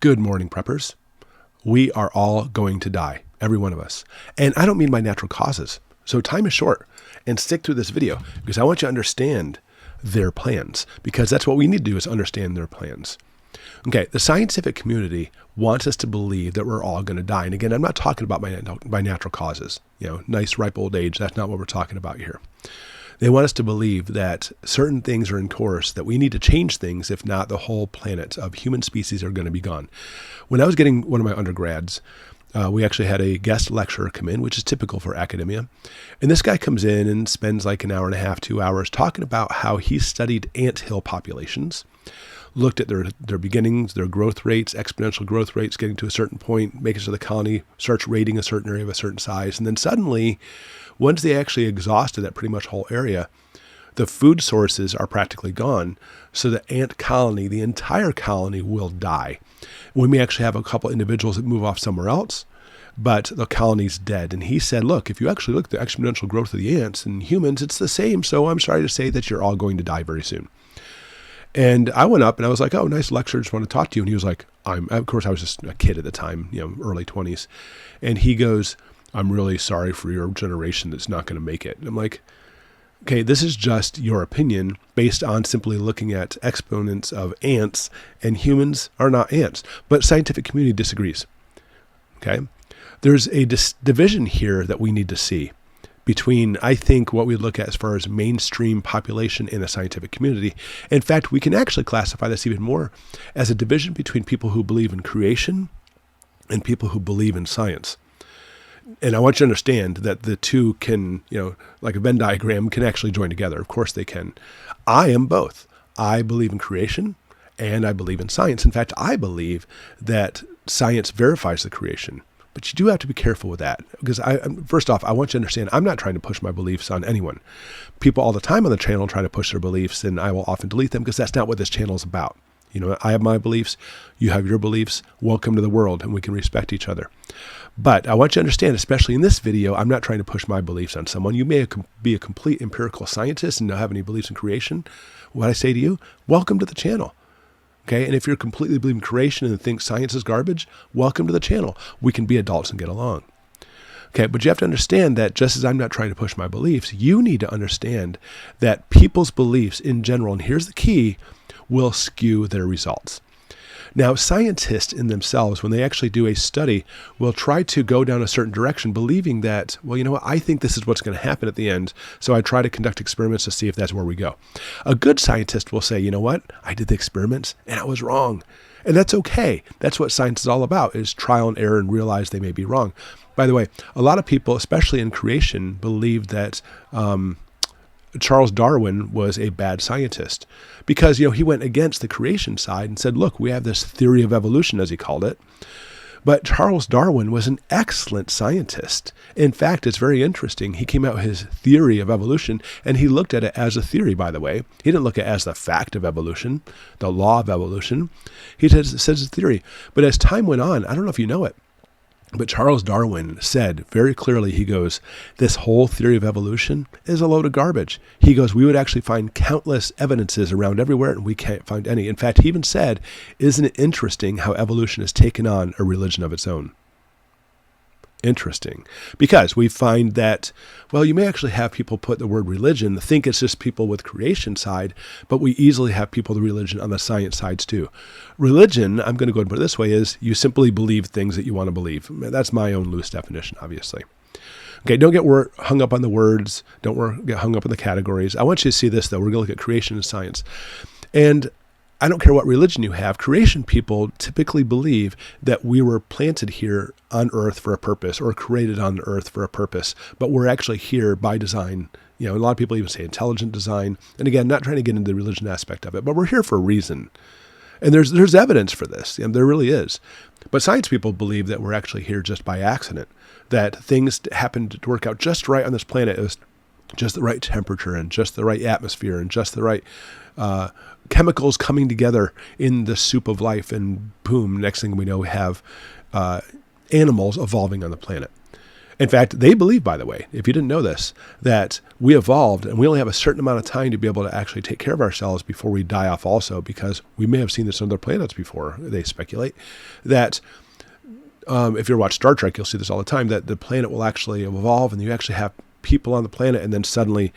Good morning, preppers. We are all going to die, every one of us. And I don't mean by natural causes. So time is short, and stick through this video because I want you to understand their plans, because that's what we need to do, is understand their plans. Okay, the scientific community wants us to believe that we're all going to die. And again, I'm not talking about by natural causes, nice ripe old age. That's not what we're talking about here. They want us to believe that certain things are in course, that we need to change things. If not, the whole planet of human species are going to be gone. When I was getting one of my undergrads, we actually had a guest lecturer come in, which is typical for academia. And this guy comes in and spends like an hour and a half, 2 hours talking about how he studied anthill populations, looked at their beginnings, their growth rates, exponential growth rates, getting to a certain point, making sure the colony starts raiding a certain area of a certain size. And then suddenly, once they actually exhausted that pretty much whole area, the food sources are practically gone. So the ant colony, the entire colony, will die. We may actually have a couple individuals that move off somewhere else, but the colony's dead. And he said, look, if you actually look at the exponential growth of the ants and humans, it's the same. So I'm sorry to say that you're all going to die very soon. And I went up and I was like, oh, nice lecture, just want to talk to you. And he was like, of course, I was just a kid at the time, early 20s. And he goes, I'm really sorry for your generation that's not going to make it. And I'm like, okay, this is just your opinion based on simply looking at exponents of ants, and humans are not ants. But scientific community disagrees. Okay? There's a division here that we need to see between, I think, what we look at as far as mainstream population in the scientific community. In fact, we can actually classify this even more as a division between people who believe in creation and people who believe in science. And I want you to understand that the two can, like a Venn diagram, can actually join together. Of course they can. I am both. I believe in creation and I believe in science. In fact, I believe that science verifies the creation. But you do have to be careful with that, because first off, I want you to understand, I'm not trying to push my beliefs on anyone. People all the time on the channel try to push their beliefs, and I will often delete them because that's not what this channel is about. I have my beliefs, you have your beliefs, welcome to the world, and we can respect each other. But I want you to understand, especially in this video, I'm not trying to push my beliefs on someone. You may be a complete empirical scientist and not have any beliefs in creation. What I say to you, welcome to the channel. Okay, and if you're completely believing creation and think science is garbage, welcome to the channel. We can be adults and get along. Okay, but you have to understand that just as I'm not trying to push my beliefs, you need to understand that people's beliefs in general, and here's the key, will skew their results. Now, scientists in themselves, when they actually do a study, will try to go down a certain direction, believing that, well, you know what, I think this is what's going to happen at the end, so I try to conduct experiments to see if that's where we go. A good scientist will say, you know what, I did the experiments and I was wrong. And that's okay. That's what science is all about, is trial and error and realize they may be wrong. By the way, a lot of people, especially in creation, believe that Charles Darwin was a bad scientist because, he went against the creation side and said, look, we have this theory of evolution, as he called it. But Charles Darwin was an excellent scientist. In fact, it's very interesting. He came out with his theory of evolution, and he looked at it as a theory, by the way. He didn't look at it as the fact of evolution, the law of evolution. He says it's a theory. But as time went on, I don't know if you know it, but Charles Darwin said very clearly, he goes, this whole theory of evolution is a load of garbage. He goes, we would actually find countless evidences around everywhere, and we can't find any. In fact, he even said, isn't it interesting how evolution has taken on a religion of its own? Interesting. Because we find that, well, you may actually have people put the word religion, think it's just people with creation side, but we easily have people with religion on the science sides too. Religion, I'm going to go and put it this way, is you simply believe things that you want to believe. That's my own loose definition, obviously. Okay, don't get hung up on the words. Don't get hung up on the categories. I want you to see this, though. We're going to look at creation and science. And I don't care what religion you have. Creation people typically believe that we were planted here on earth for a purpose, or created on earth for a purpose, but we're actually here by design. A lot of people even say intelligent design. And again, not trying to get into the religion aspect of it, but we're here for a reason. And there's evidence for this. There really is. But science people believe that we're actually here just by accident, that things happened to work out just right on this planet. It was just the right temperature and just the right atmosphere and just the right chemicals coming together in the soup of life, and boom, next thing we know, we have animals evolving on the planet. In fact, they believe, by the way, if you didn't know this, that we evolved and we only have a certain amount of time to be able to actually take care of ourselves before we die off also, because we may have seen this on other planets before. They speculate that if you watch Star Trek, you'll see this all the time, that the planet will actually evolve and you actually have people on the planet and then suddenly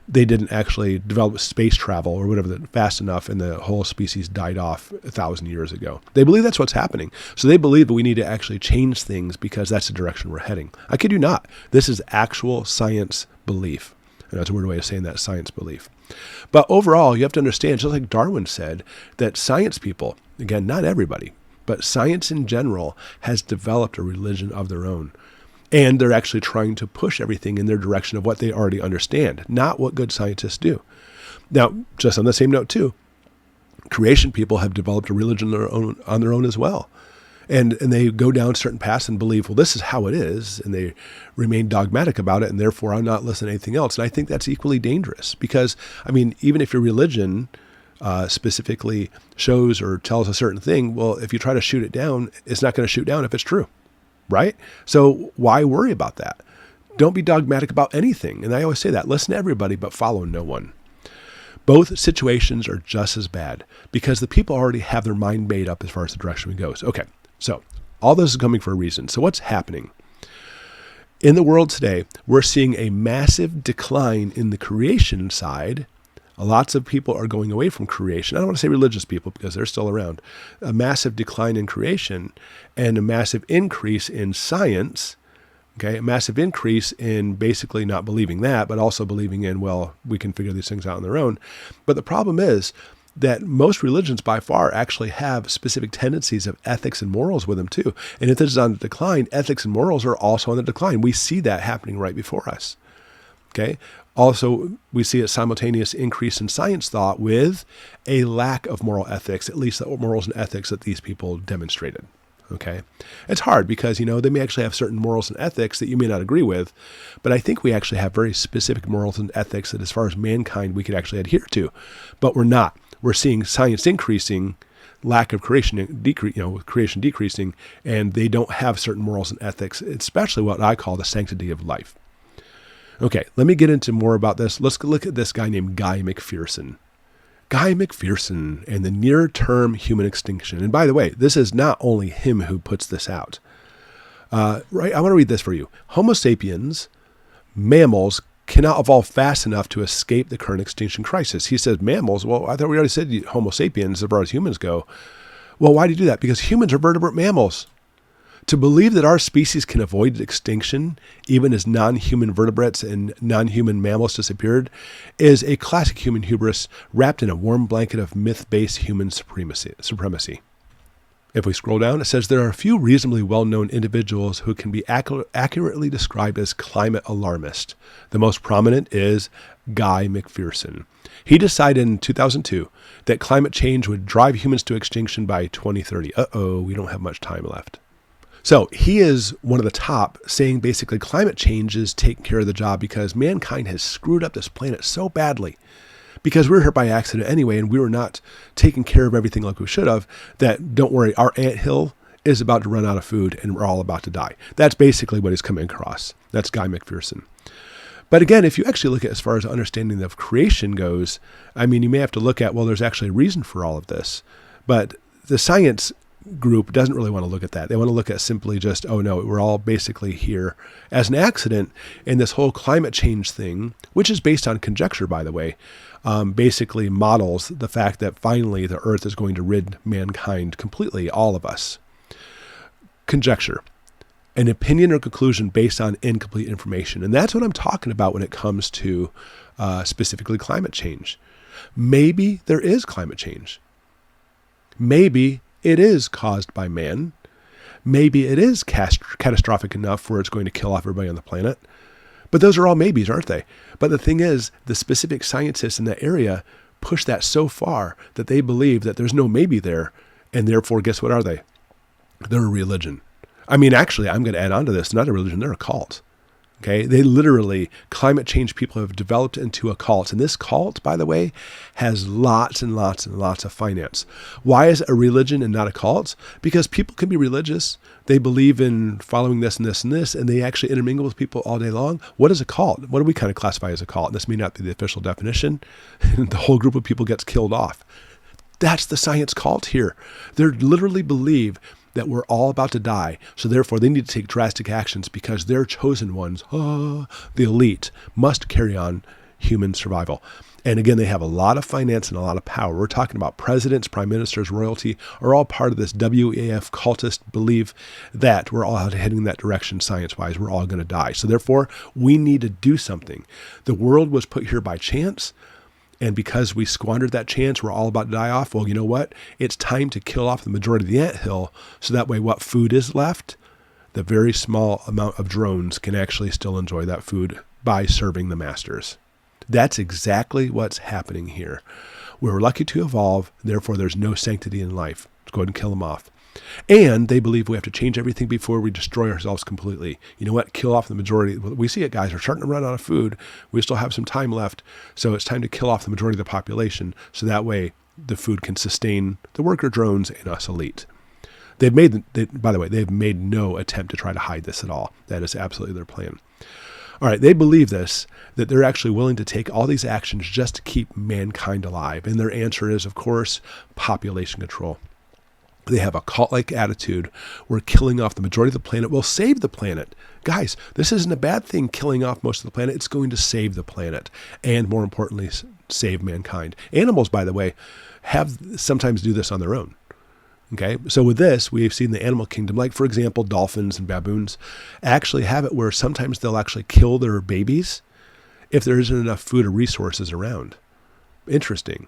they didn't actually develop space travel or whatever fast enough and the whole species died off 1,000 years ago. They believe that's what's happening. So they believe that we need to actually change things because that's the direction we're heading. I kid you not. This is actual science belief. And that's a weird way of saying that, science belief. But overall, you have to understand, just like Darwin said, that science people, again, not everybody, but science in general has developed a religion of their own. And they're actually trying to push everything in their direction of what they already understand, not what good scientists do. Now, just on the same note too, creation people have developed a religion on their own as well. And they go down certain paths and believe, well, this is how it is. And they remain dogmatic about it. And therefore, I'm not listening to anything else. And I think that's equally dangerous because, I mean, even if your religion specifically shows or tells a certain thing, well, if you try to shoot it down, it's not going to shoot down if it's true. Right? So why worry about that? Don't be dogmatic about anything. And I always say that. Listen to everybody, but follow no one. Both situations are just as bad because the people already have their mind made up as far as the direction it goes. Okay, so all this is coming for a reason. So what's happening? In the world today, we're seeing a massive decline in the creation side. Lots of people are going away from creation. I don't want to say religious people because they're still around. A massive decline in creation and a massive increase in science. Okay, a massive increase in basically not believing that, but also believing in, well, we can figure these things out on their own. But the problem is that most religions by far actually have specific tendencies of ethics and morals with them too. And if this is on the decline, ethics and morals are also on the decline. We see that happening right before us. Okay. Also, we see a simultaneous increase in science thought with a lack of moral ethics, at least the morals and ethics that these people demonstrated. Okay. It's hard because, they may actually have certain morals and ethics that you may not agree with, but I think we actually have very specific morals and ethics that as far as mankind, we could actually adhere to, but we're not. We're seeing science increasing, lack of creation creation decreasing, and they don't have certain morals and ethics, especially what I call the sanctity of life. Okay, let me get into more about this. Let's look at this guy named Guy McPherson. Guy McPherson and the near-term human extinction. And by the way, this is not only him who puts this out. Right, I want to read this for you. Homo sapiens, mammals, cannot evolve fast enough to escape the current extinction crisis. He says mammals, well, I thought we already said Homo sapiens as far as humans go. Well, why do you do that? Because humans are vertebrate mammals. To believe that our species can avoid extinction, even as non-human vertebrates and non-human mammals disappeared, is a classic human hubris wrapped in a warm blanket of myth-based human supremacy. If we scroll down, it says there are a few reasonably well-known individuals who can be accurately described as climate alarmist. The most prominent is Guy McPherson. He decided in 2002 that climate change would drive humans to extinction by 2030. We don't have much time left. So he is one of the top, saying basically climate change is taking care of the job because mankind has screwed up this planet so badly because we're here by accident anyway, and we were not taking care of everything like we should have, that don't worry, our anthill is about to run out of food and we're all about to die. That's basically what he's coming across. That's Guy McPherson. But again, if you actually look at as far as understanding of creation goes, I mean, you may have to look at, well, there's actually a reason for all of this. But the science group doesn't really want to look at that. They want to look at simply just, oh no, we're all basically here as an accident. And this whole climate change thing, which is based on conjecture, by the way, basically models the fact that finally the earth is going to rid mankind completely, all of us. Conjecture, an opinion or conclusion based on incomplete information. And that's what I'm talking about when it comes to specifically climate change. Maybe there is climate change. Maybe it is caused by man. Maybe it is catastrophic enough where it's going to kill off everybody on the planet. But those are all maybes, aren't they? But the thing is, the specific scientists in that area push that so far that they believe that there's no maybe there. And therefore, guess what are they? They're a religion. I mean, actually, I'm going to add on to this. Not a religion, they're a cult. Okay, they literally, climate change people have developed into a cult. And this cult, by the way, has lots and lots and lots of finance. Why is it a religion and not a cult? Because people can be religious. They believe in following this and this and this, and they actually intermingle with people all day long. What is a cult? What do we kind of classify as a cult? This may not be the official definition. The whole group of people gets killed off. That's the science cult here. They literally believe that we're all about to die. So therefore they need to take drastic actions because their chosen ones, the elite, must carry on human survival. And again, they have a lot of finance and a lot of power. We're talking about presidents, prime ministers, royalty are all part of this WEF cultist belief that we're all heading in that direction science-wise. We're all going to die. So therefore, we need to do something. The world was put here by chance. And because we squandered that chance, we're all about to die off. Well, you know what? It's time to kill off the majority of the anthill. So that way what food is left, the very small amount of drones can actually still enjoy that food by serving the masters. That's exactly what's happening here. We're lucky to evolve. Therefore, there's no sanctity in life. Let's go ahead and kill them off. And they believe we have to change everything before we destroy ourselves completely. You know what? Kill off the majority. We see it, guys. We're starting to run out of food. We still have some time left. So it's time to kill off the majority of the population. So that way the food can sustain the worker drones and us elite. By the way, they've made no attempt to try to hide this at all. That is absolutely their plan. All right, they believe this, that they're actually willing to take all these actions just to keep mankind alive. And their answer is, of course, population control. They have a cult-like attitude where killing off the majority of the planet will save the planet. Guys, this isn't a bad thing, killing off most of the planet. It's going to save the planet and, more importantly, save mankind. Animals, by the way, sometimes do this on their own. Okay, so with this, we've seen the animal kingdom, like, for example, dolphins and baboons actually have it where sometimes they'll actually kill their babies if there isn't enough food or resources around. Interesting.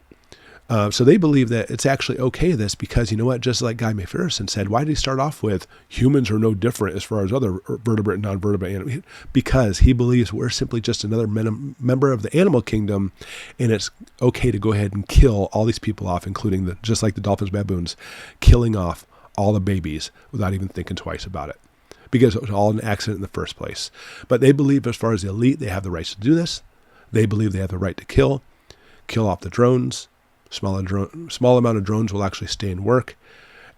So they believe that it's actually okay this because, you know what, just like Guy McPherson said, why did he start off with humans are no different as far as other vertebrate and non-vertebrate animals? Because he believes we're simply just another member of the animal kingdom, and it's okay to go ahead and kill all these people off, including just like the dolphins, baboons, killing off all the babies without even thinking twice about it, because it was all an accident in the first place. But they believe as far as the elite, they have the rights to do this. They believe they have the right to kill off the drones. Small amount of drones will actually stay and work,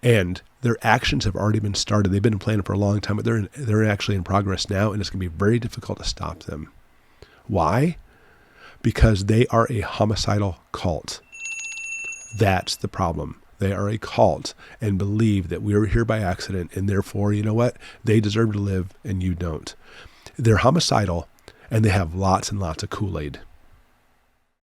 and their actions have already been started. They've been planning for a long time, but they're actually in progress now, and it's going to be very difficult to stop them. Why? Because they are a homicidal cult. That's the problem. They are a cult and believe that we are here by accident, and therefore, you know what? They deserve to live, and you don't. They're homicidal, and they have lots and lots of Kool-Aid.